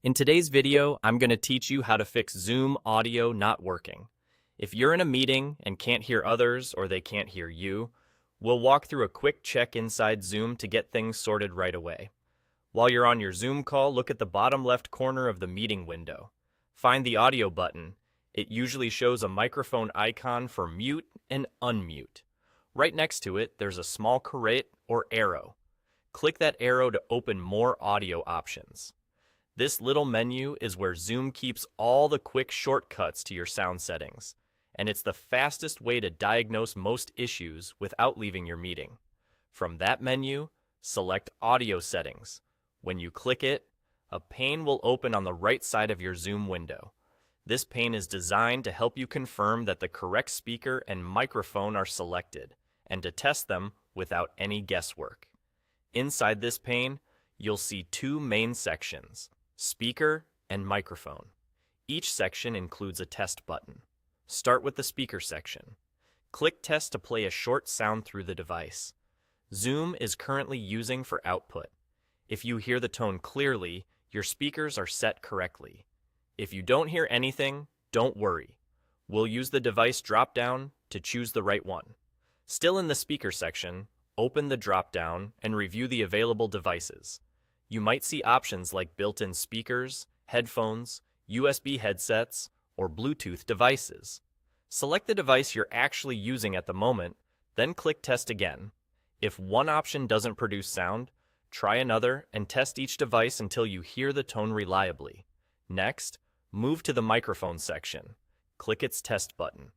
In today's video, I'm going to teach you how to fix Zoom audio not working. If you're in a meeting and can't hear others or they can't hear you, we'll walk through a quick check inside Zoom to get things sorted right away. While you're on your Zoom call, look at the bottom left corner of the meeting window. Find the audio button. It usually shows a microphone icon for mute and unmute. Right next to it, there's a small caret or arrow. Click that arrow to open more audio options. This little menu is where Zoom keeps all the quick shortcuts to your sound settings, and it's the fastest way to diagnose most issues without leaving your meeting. From that menu, select Audio Settings. When you click it, a pane will open on the right side of your Zoom window. This pane is designed to help you confirm that the correct speaker and microphone are selected, and to test them without any guesswork. Inside this pane, you'll see two main sections: Speaker and Microphone. Each section includes a test button. Start with the Speaker section. Click Test to play a short sound through the device. Zoom is currently using for output. If you hear the tone clearly, your speakers are set correctly. If you don't hear anything, don't worry. We'll use the device drop-down to choose the right one. Still in the Speaker section, open the drop-down and review the available devices. You might see options like built-in speakers, headphones, USB headsets, or Bluetooth devices. Select the device you're actually using at the moment, then click Test again. If one option doesn't produce sound, try another and test each device until you hear the tone reliably. Next, move to the Microphone section. Click its Test button.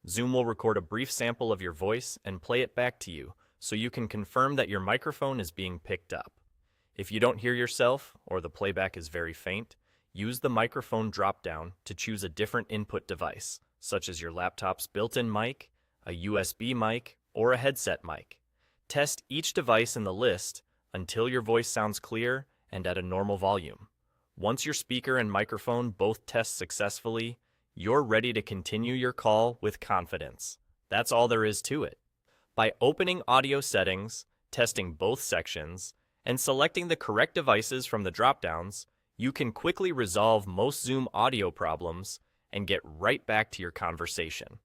Zoom will record a brief sample of your voice and play it back to you so you can confirm that your microphone is being picked up. If you don't hear yourself, or the playback is very faint, use the microphone drop-down to choose a different input device, such as your laptop's built-in mic, a USB mic, or a headset mic. Test each device in the list until your voice sounds clear and at a normal volume. Once your speaker and microphone both test successfully, you're ready to continue your call with confidence. That's all there is to it. By opening Audio Settings, testing both sections, and selecting the correct devices from the drop-downs, you can quickly resolve most Zoom audio problems and get right back to your conversation.